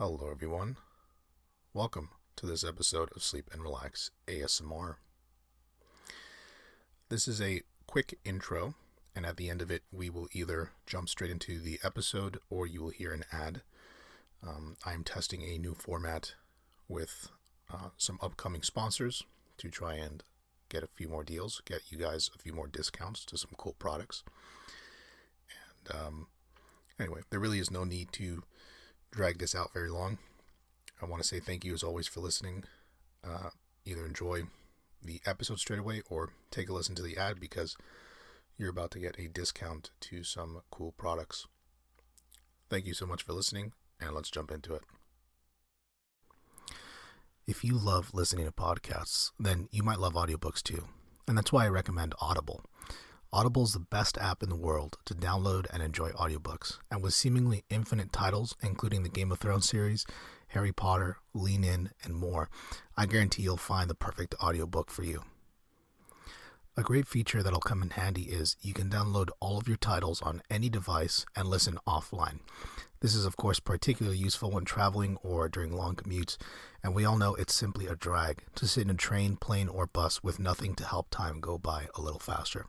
Hello everyone, welcome to this episode of Sleep and Relax ASMR. This is a quick intro, and at the end of it we will either jump straight into the episode or you will hear an ad. I am testing a new format with some upcoming sponsors to try and get a few more deals, get you guys a few more discounts to some cool products. And anyway, there really is no need to drag this out very long. I want to say thank you as always for listening. Either enjoy the episode straight away or take a listen to the ad because you're about to get a discount to some cool products. Thank you so much for listening, and let's jump into it. If you love listening to podcasts, then you might love audiobooks too, and that's why I recommend Audible. Audible is the best app in the world to download and enjoy audiobooks, and with seemingly infinite titles, including the Game of Thrones series, Harry Potter, Lean In, and more, I guarantee you'll find the perfect audiobook for you. A great feature that'll come in handy is you can download all of your titles on any device and listen offline. This is of course particularly useful when traveling or during long commutes, and we all know it's simply a drag to sit in a train, plane, or bus with nothing to help time go by a little faster.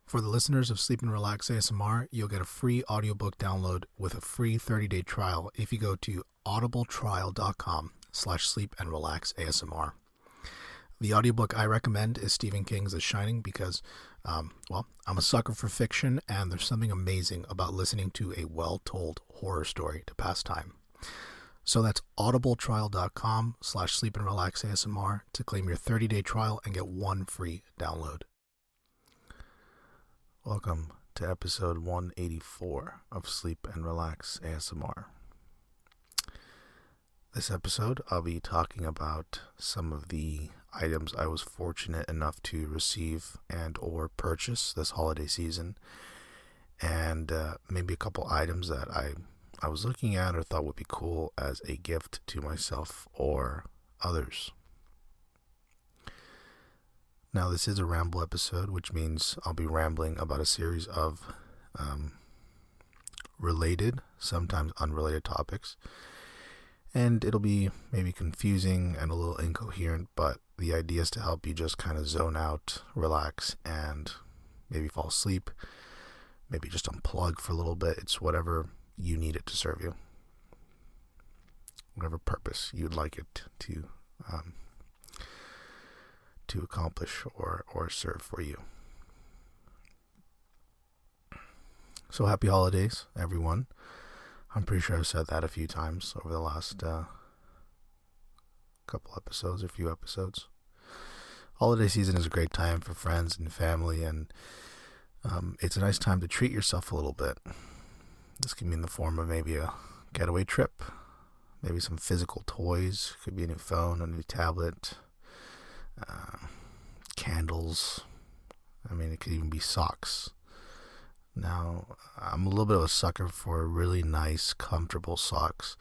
For the listeners of Sleep and Relax ASMR, you'll get a free audiobook download with a free 30-day trial if you go to audibletrial.com/sleepandrelaxasmr. The audiobook I recommend is Stephen King's The Shining because, I'm a sucker for fiction, and there's something amazing about listening to a well-told horror story to pass time. So that's audibletrial.com/sleepandrelaxasmr to claim your 30-day trial and get one free download. Welcome to episode 184 of Sleep and Relax ASMR. This episode, I'll be talking about some of the items I was fortunate enough to receive and or purchase this holiday season, and maybe a couple items that I was looking at or thought would be cool as a gift to myself or others. Now, this is a ramble episode, which means I'll be rambling about a series of related, sometimes unrelated topics. And it'll be maybe confusing and a little incoherent, but the idea is to help you just kind of zone out, relax, and maybe fall asleep. Maybe just unplug for a little bit. It's whatever you need it to serve you. Whatever purpose you'd like it to accomplish or serve for you. So happy holidays, everyone. I'm pretty sure I've said that a few times over the last couple episodes or few episodes. Holiday season is a great time for friends and family, and it's a nice time to treat yourself a little bit. This can be in the form of maybe a getaway trip, maybe some physical toys, could be a new phone, a new tablet, candles. I mean, it could even be socks. Now, I'm a little bit of a sucker for really nice, comfortable socks.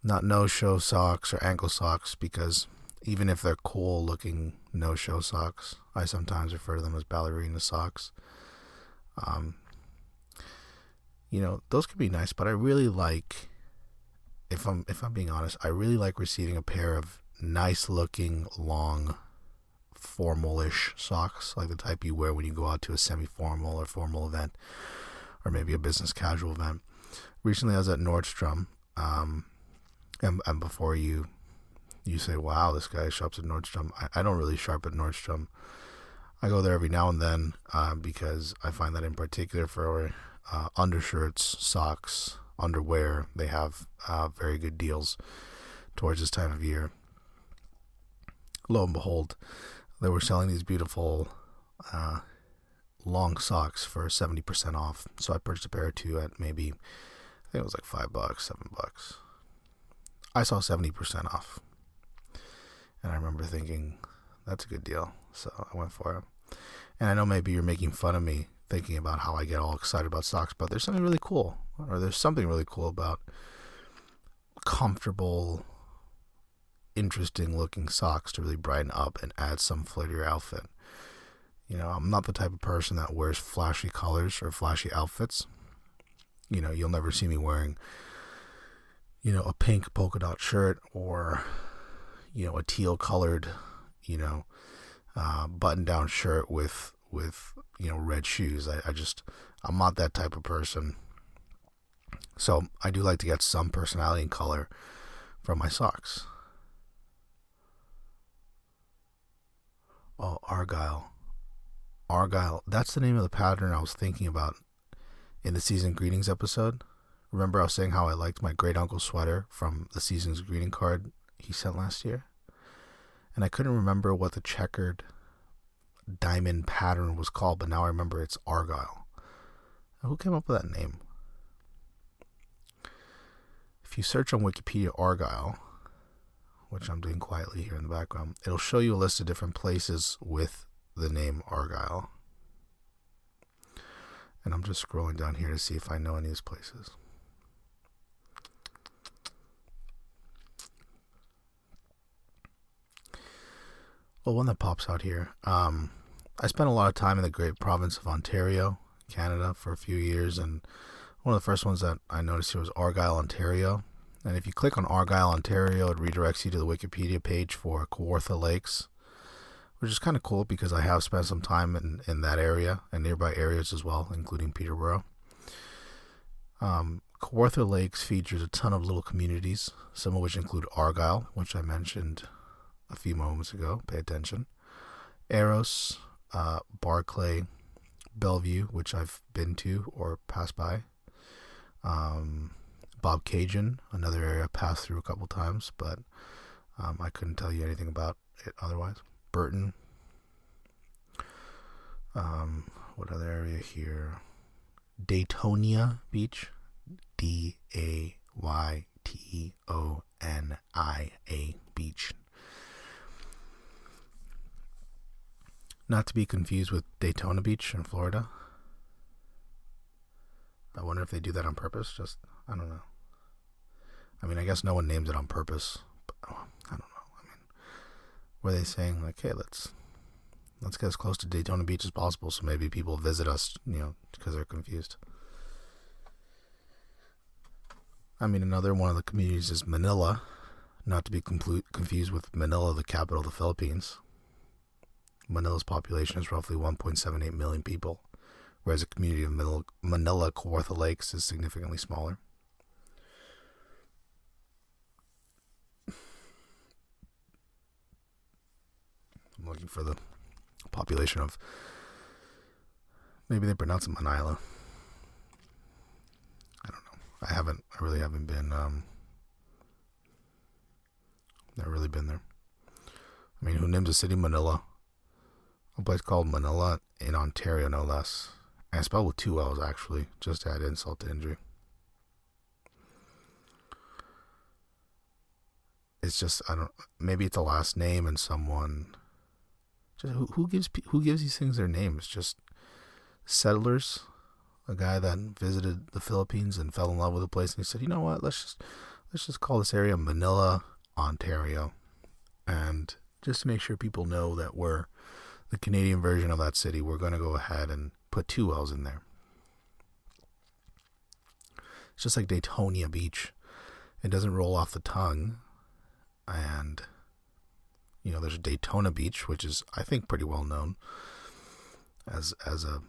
Not no-show socks or ankle socks, because even if they're cool-looking no-show socks, I sometimes refer to them as ballerina socks. Those could be nice, but I really like, if I'm being honest, I really like receiving a pair of nice-looking, long, formal-ish socks, like the type you wear when you go out to a semi-formal or formal event, or maybe a business casual event. Recently I was at Nordstrom, and before you say, wow, this guy shops at Nordstrom, I don't really shop at Nordstrom. I go there every now and then because I find that in particular for undershirts, socks, underwear, they have very good deals towards this time of year. Lo and behold, they were selling these beautiful long socks for 70% off. So I purchased a pair of two at maybe, I think it was like $5, $7. I saw 70% off. And I remember thinking, that's a good deal. So I went for it. And I know maybe you're making fun of me thinking about how I get all excited about socks, but there's something really cool. Or there's something really cool about comfortable, interesting looking socks to really brighten up and add some flair to your outfit. I'm not the type of person that wears flashy colors or flashy outfits. You'll never see me wearing a pink polka dot shirt or, a teal colored, button down shirt with red shoes. I'm not that type of person. So I do like to get some personality and color from my socks. Oh, Argyle. Argyle. That's the name of the pattern I was thinking about in the season greetings episode. Remember I was saying how I liked my great uncle sweater from the season's greeting card he sent last year? And I couldn't remember what the checkered diamond pattern was called, but now I remember it's Argyle. Who came up with that name? If you search on Wikipedia Argyle, which I'm doing quietly here in the background, it'll show you a list of different places with the name Argyle. And I'm just scrolling down here to see if I know any of these places. Well, one that pops out here. I spent a lot of time in the great province of Ontario, Canada, for a few years, and one of the first ones that I noticed here was Argyle, Ontario. And if you click on Argyle, Ontario, it redirects you to the Wikipedia page for Kawartha Lakes, which is kind of cool because I have spent some time in that area and nearby areas as well, including Peterborough. Kawartha Lakes features a ton of little communities, some of which include Argyle, which I mentioned a few moments ago. Pay attention. Eros, Barclay, Bellevue, which I've been to or passed by. Bob Cajun, another area I passed through a couple times, but I couldn't tell you anything about it otherwise. Burton. What other area here? Daytonia Beach. Daytonia Beach. Not to be confused with Daytona Beach in Florida. I wonder if they do that on purpose. I don't know. I mean, I guess no one names it on purpose. But, I don't know. I mean, were they saying like, hey, let's get as close to Daytona Beach as possible, so maybe people visit us, because they're confused. I mean, another one of the communities is Manila, not to be confused with Manila, the capital of the Philippines. Manila's population is roughly 1.78 million people, whereas the community of Manila, Kawartha Lakes, is significantly smaller. I'm looking for the population of, maybe they pronounce it Manila. I don't know. I really haven't been, never really been there. I mean, who names a city Manila? A place called Manila in Ontario, no less. And spelled with 2 L's, actually, just to add insult to injury. It's just, maybe it's a last name and someone, just who gives these things their names? Just settlers? A guy that visited the Philippines and fell in love with the place, and he said, you know what, let's just call this area Manila, Ontario. And just to make sure people know that we're the Canadian version of that city, we're going to go ahead and put 2 L's in there. It's just like Daytonia Beach. It doesn't roll off the tongue. And, there's Daytona Beach, which is, I think, pretty well known as a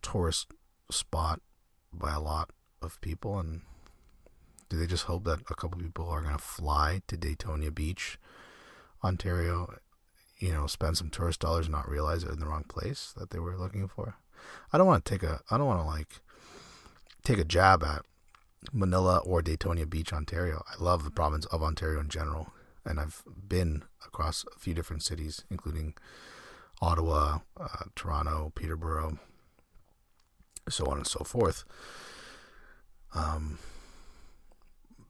tourist spot by a lot of people. And do they just hope that a couple people are going to fly to Daytona Beach, Ontario, spend some tourist dollars and not realize they're in the wrong place that they were looking for? I don't want to take a jab at Manila or Daytona Beach, Ontario. I love the province of Ontario in general, and I've been across a few different cities, including Ottawa, Toronto, Peterborough, so on and so forth.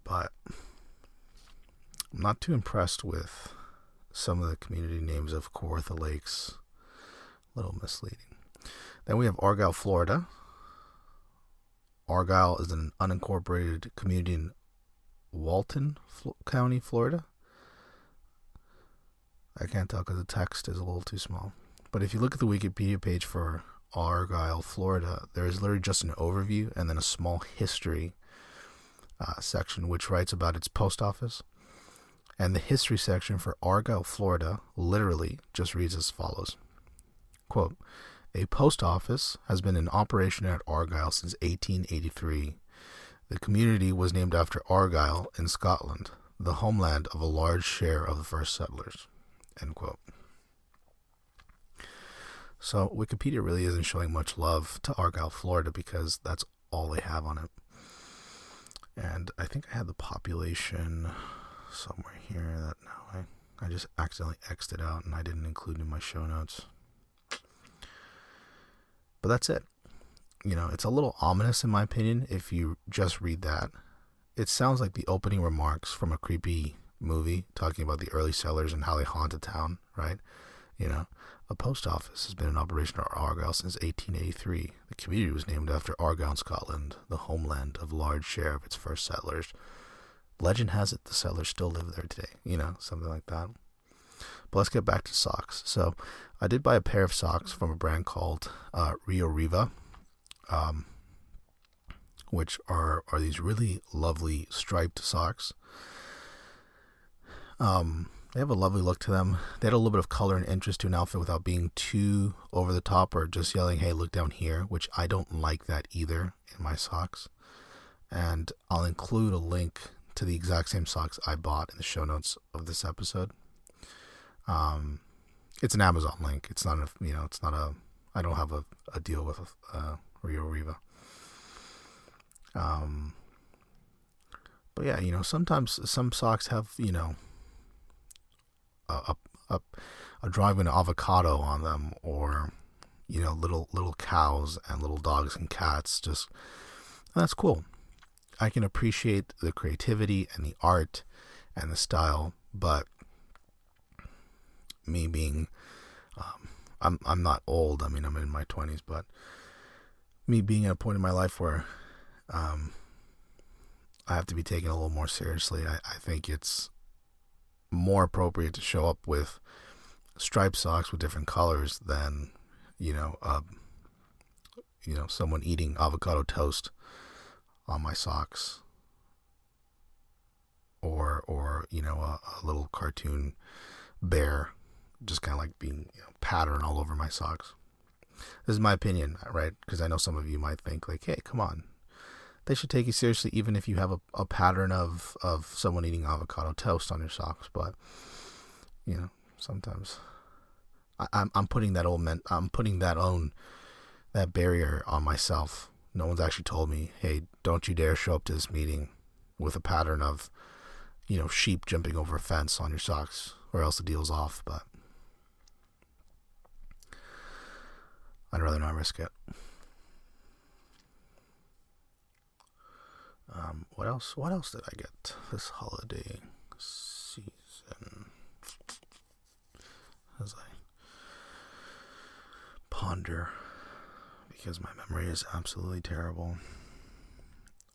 But I'm not too impressed with some of the community names of Kawartha Lakes. A little misleading. Then we have Argyle, Florida. Argyle is an unincorporated community in Walton County, Florida. I can't tell because the text is a little too small. But if you look at the Wikipedia page for Argyle, Florida, there is literally just an overview and then a small history section, which writes about its post office. And the history section for Argyle, Florida, literally just reads as follows. Quote, a post office has been in operation at Argyle since 1883. The community was named after Argyle in Scotland, the homeland of a large share of the first settlers. End quote. So Wikipedia really isn't showing much love to Argyle, Florida, because that's all they have on it. And I think I had the population somewhere here that now I just accidentally X'd it out and I didn't include in my show notes. But that's it. You know, it's a little ominous in my opinion if you just read that. It sounds like the opening remarks from a creepy movie talking about the early settlers and how they haunted town, right? You know, a post office has been in operation at Argyle since 1883. The community was named after Argyle, Scotland, the homeland of a large share of its first settlers. Legend has it the settlers still live there today, you know, something like that. But let's get back to socks. So I did buy a pair of socks from a brand called Rio Riva, which are these really lovely striped socks. They have a lovely look to them. They had a little bit of color and interest to an outfit without being too over the top or just yelling, hey, look down here, which I don't like that either in my socks. And I'll include a link to the exact same socks I bought in the show notes of this episode. It's an Amazon link. It's not I don't have a deal with Rio Riva. But yeah, you know, sometimes some socks have, you know, a driving avocado on them, or, you know, little cows and little dogs and cats. Just, and that's cool. I can appreciate the creativity and the art and the style, but me being, I'm not old. I mean, I'm in my 20s, but me being at a point in my life where I have to be taken a little more seriously, I think it's more appropriate to show up with striped socks with different colors than, you know, someone eating avocado toast on my socks, or you know, a little cartoon bear just kind of like being, you know, pattern all over my socks. This is my opinion, right? Because I know some of you might think like, hey, come on, they should take you seriously even if you have a pattern of someone eating avocado toast on your socks. But, you know, sometimes I'm putting that barrier on myself. No one's actually told me, hey, don't you dare show up to this meeting with a pattern of, you know, sheep jumping over a fence on your socks, or else the deal's off. But I'd rather not risk it. What else did I get this holiday season? As I ponder, because my memory is absolutely terrible.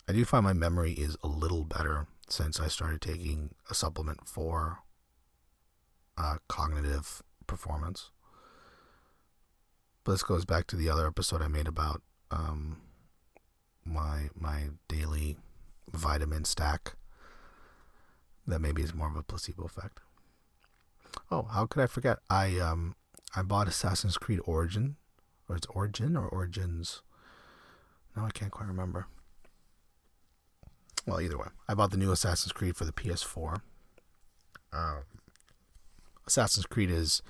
I do find my memory is a little better since I started taking a supplement for cognitive performance. But this goes back to the other episode I made about my daily vitamin stack. That maybe is more of a placebo effect. Oh, how could I forget? I bought Assassin's Creed Origin, or it's Origin or Origins. No, I can't quite remember. Well, either way, I bought the new Assassin's Creed for the PS4. Assassin's Creed is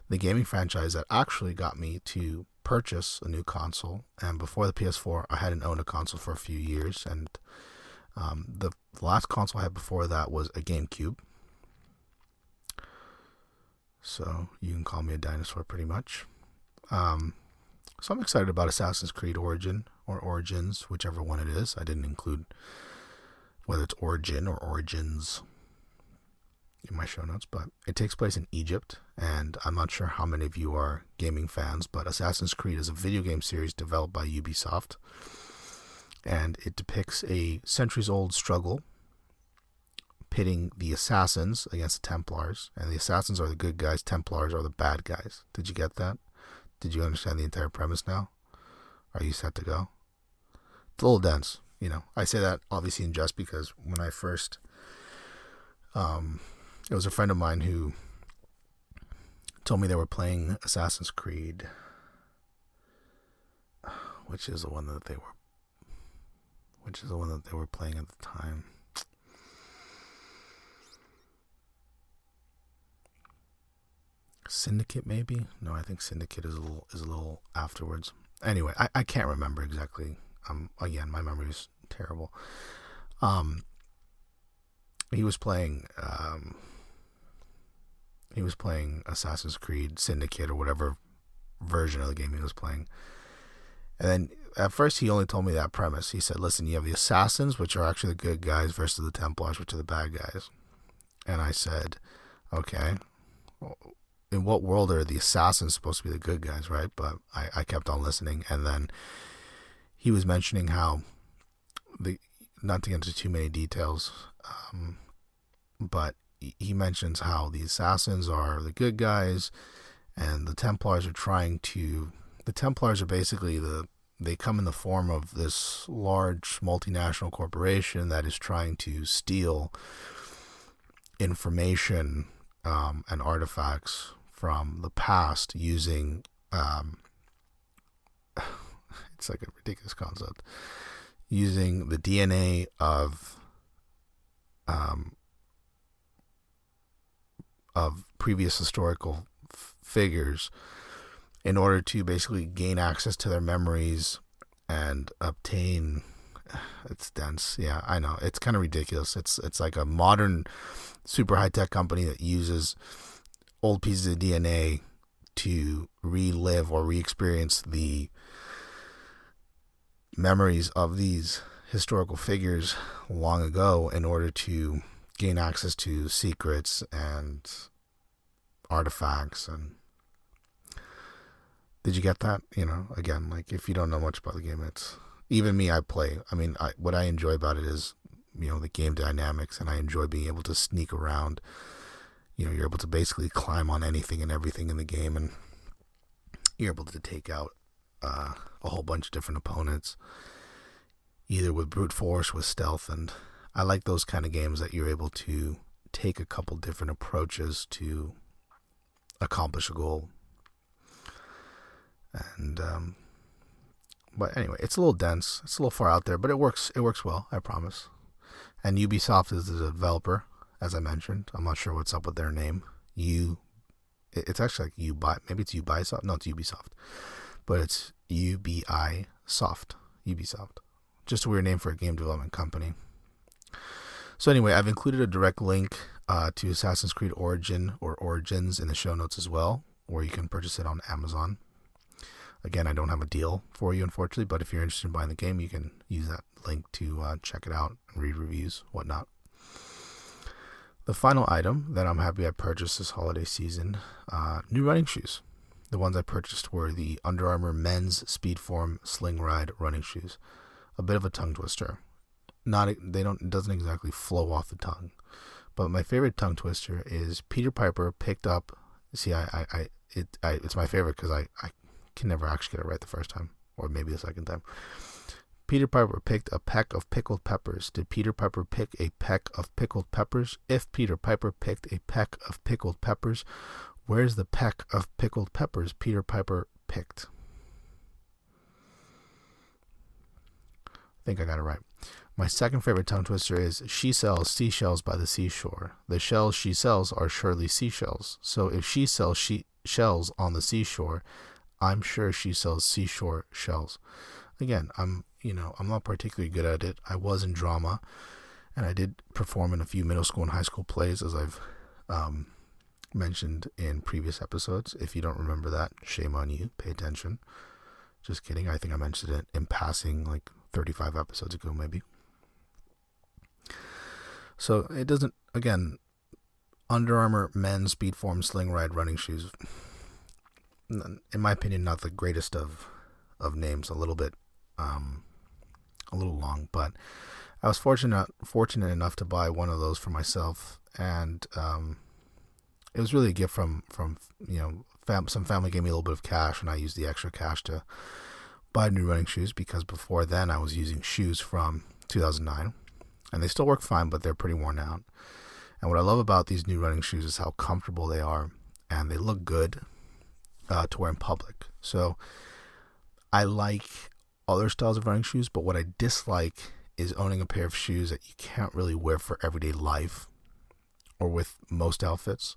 the gaming franchise that actually got me to purchase a new console. And before the PS4, I hadn't owned a console for a few years. And the last console I had before that was a GameCube. So you can call me a dinosaur pretty much. So I'm excited about Assassin's Creed Origin, or Origins, whichever one it is. I didn't include whether it's Origin or Origins in my show notes, but it takes place in Egypt, and I'm not sure how many of you are gaming fans, but Assassin's Creed is a video game series developed by Ubisoft, and it depicts a centuries-old struggle pitting the assassins against the Templars, and the assassins are the good guys, Templars are the bad guys. Did you get that? Did you understand the entire premise now? Are you set to go? It's a little dense. I say that obviously in jest because when I first, it was a friend of mine who told me they were playing Assassin's Creed, which is the one that they were playing at the time. Syndicate, maybe? No, I think Syndicate is a little afterwards. Anyway, I can't remember exactly. Again, my memory is terrible. He was playing Assassin's Creed Syndicate or whatever version of the game he was playing. And then at first he only told me that premise. He said, listen, you have the assassins, which are actually the good guys, versus the Templars, which are the bad guys. And I said, okay, in what world are the assassins supposed to be the good guys, right? But I kept on listening, and then he was mentioning how, not to get into too many details, but he mentions how the assassins are the good guys, and the Templars are basically they come in the form of this large multinational corporation that is trying to steal information and artifacts from the past using it's like a ridiculous concept, using the DNA of previous historical figures in order to basically gain access to their memories and obtain. It's dense. Yeah, I know. It's kind of ridiculous. It's like a modern super high-tech company that uses old pieces of DNA to relive or re-experience the memories of these historical figures long ago in order to gain access to secrets and artifacts. And did you get that? Again, like, if you don't know much about the game, it's, even me, I play. I mean, what I enjoy about it is, the game dynamics, and I enjoy being able to sneak around. You're able to basically climb on anything and everything in the game, and you're able to take out a whole bunch of different opponents, either with brute force, with stealth, and I like those kind of games that you're able to take a couple different approaches to accomplish a goal. And but anyway, it's a little dense, it's a little far out there, but it works well, I promise. And Ubisoft is the developer, as I mentioned. I'm not sure what's up with their name. It's actually like maybe it's Ubisoft. No, it's Ubisoft, but it's Ubisoft. Just a weird name for a game development company. So anyway, I've included a direct link to Assassin's Creed Origin or Origins in the show notes as well, where you can purchase it on Amazon. Again, I don't have a deal for you, unfortunately, but if you're interested in buying the game, you can use that link to check it out and read reviews, whatnot. The final item that I'm happy I purchased this holiday season, new running shoes. The ones I purchased were the Under Armour men's Speedform Sling Ride running shoes. A bit of a tongue twister. It doesn't exactly flow off the tongue. But my favorite tongue twister is Peter Piper picked up. See, it's my favorite because I can never actually get it right the first time, or maybe the second time. Peter Piper picked a peck of pickled peppers. Did Peter Piper pick a peck of pickled peppers? If Peter Piper picked a peck of pickled peppers, where's the peck of pickled peppers Peter Piper picked? I think I got it right. My second favorite tongue twister is she sells seashells by the seashore. The shells she sells are surely seashells. So if she sells shells on the seashore, I'm sure she sells seashore shells. Again, I'm not particularly good at it. I was in drama, and I did perform in a few middle school and high school plays, as I've mentioned in previous episodes. If you don't remember that, shame on you. Pay attention. Just kidding. I think I mentioned it in passing like 35 episodes ago, maybe. So it doesn't, again, Under Armour men's Speedform Sling Ride running shoes, in my opinion, not the greatest of names, a little long, but I was fortunate enough to buy one of those for myself, and it was really a gift from some family gave me a little bit of cash, and I used the extra cash to buy new running shoes because before then I was using shoes from 2009, and they still work fine, but they're pretty worn out. And what I love about these new running shoes is how comfortable they are, and they look good to wear in public. So I like other styles of running shoes, but what I dislike is owning a pair of shoes that you can't really wear for everyday life or with most outfits.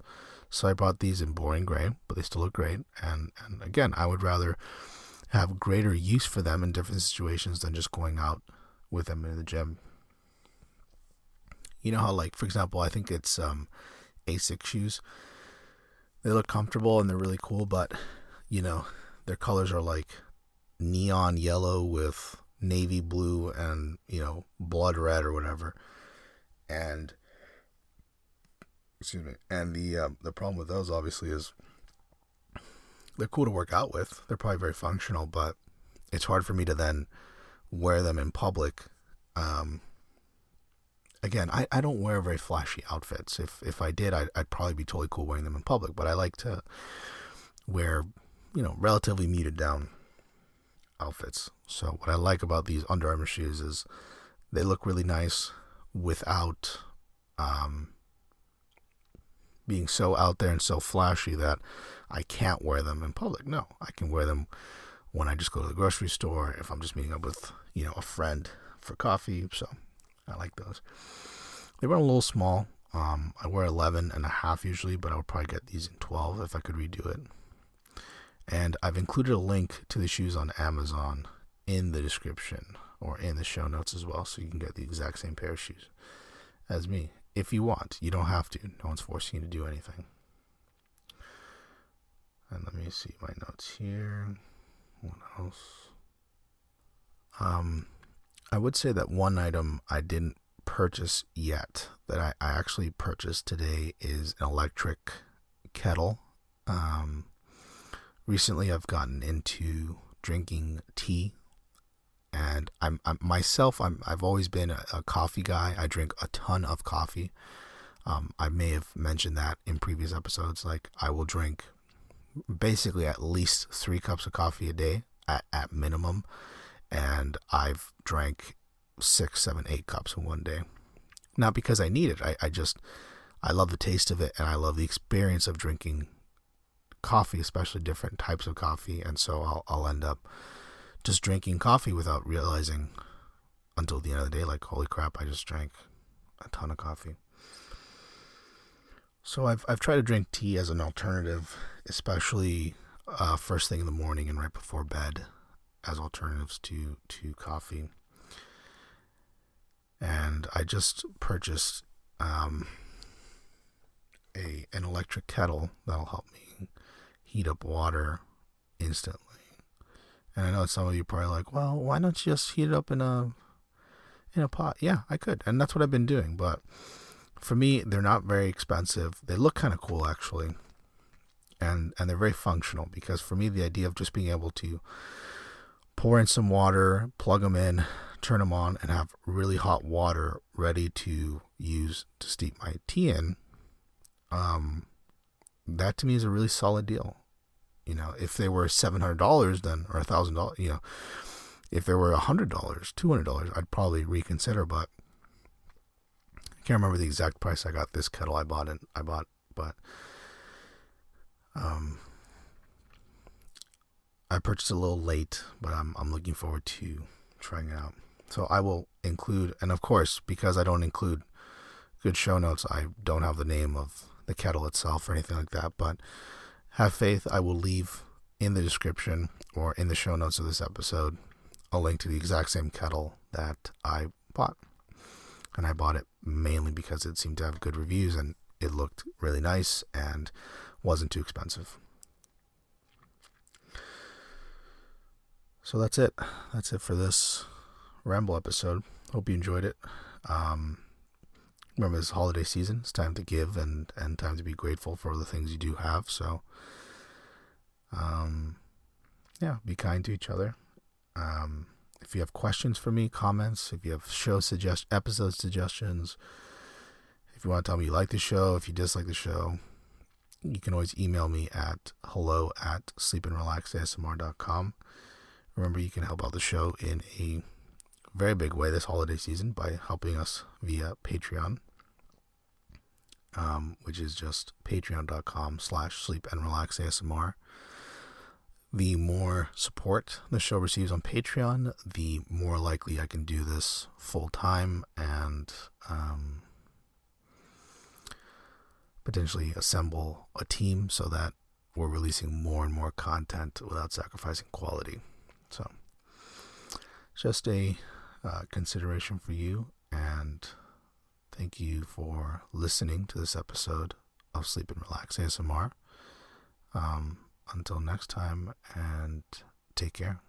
So I bought these in boring gray, but they still look great. And again, I would rather have greater use for them in different situations than just going out with them in the gym. You know how, like, for example, I think it's Asics shoes. They look comfortable and they're really cool, but, you know, their colors are like neon yellow with navy blue and, you know, blood red or whatever. And the problem with those obviously is they're cool to work out with. They're probably very functional, but it's hard for me to then wear them in public. Again, I don't wear very flashy outfits. If I did, I'd probably be totally cool wearing them in public, but I like to wear, you know, relatively muted down outfits. So what I like about these Under Armour shoes is they look really nice without being so out there and so flashy that I can't wear them in public. No, I can wear them when I just go to the grocery store, if I'm just meeting up with, you know, a friend for coffee. So I like those. They run a little small. I wear 11.5 usually, but I would probably get these in 12 if I could redo it. And I've included a link to the shoes on Amazon in the description or in the show notes as well, so you can get the exact same pair of shoes as me if you want. You don't have to. No one's forcing you to do anything. And let me see my notes here. What else? I would say that one item I didn't purchase yet that I actually purchased today is an electric kettle. Recently I've gotten into drinking tea, and I've always been a coffee guy. I drink a ton of coffee. I may have mentioned that in previous episodes. Like, I will drink basically at least 3 cups of coffee a day at minimum, and I've drank 6, 7, 8 cups in one day. Not because I need it. I love the taste of it, and I love the experience of drinking coffee, especially different types of coffee. And so I'll end up just drinking coffee without realizing until the end of the day, like, holy crap, I just drank a ton of coffee. So I've tried to drink tea as an alternative, especially first thing in the morning and right before bed, as alternatives to coffee. And I just purchased an electric kettle that'll help me heat up water instantly. And I know some of you are probably like, well, why don't you just heat it up in a pot? Yeah, I could, and that's what I've been doing. But for me, they're not very expensive. They look kind of cool, actually, and they're very functional, because for me, the idea of just being able to pour in some water, plug them in, turn them on, and have really hot water ready to use to steep my tea in, that to me is a really solid deal. You know, if they were $700 then, or $1,000, you know, if they were $100, $200, I'd probably reconsider. But I can't remember the exact price I got this kettle but I purchased a little late, but I'm looking forward to trying it out. So I will include, and of course, because I don't include good show notes, I don't have the name of the kettle itself or anything like that, but have faith, I will leave in the description or in the show notes of this episode a link to the exact same kettle that I bought. And I bought it mainly because it seemed to have good reviews and it looked really nice and wasn't too expensive. So that's it. That's it for this ramble episode. Hope you enjoyed it. Remember, this holiday season, it's time to give and time to be grateful for the things you do have. So, yeah, be kind to each other. If you have questions for me, comments, if you have episode suggestions, if you want to tell me you like the show, if you dislike the show, you can always email me at hello@sleepandrelaxasmr.com, Remember, you can help out the show in a very big way this holiday season by helping us via Patreon, which is just patreon.com/sleepandrelaxasmr. The more support the show receives on Patreon, the more likely I can do this full time and potentially assemble a team so that we're releasing more and more content without sacrificing quality. So, just a consideration for you, and thank you for listening to this episode of Sleep and Relax ASMR. Until next time, and take care.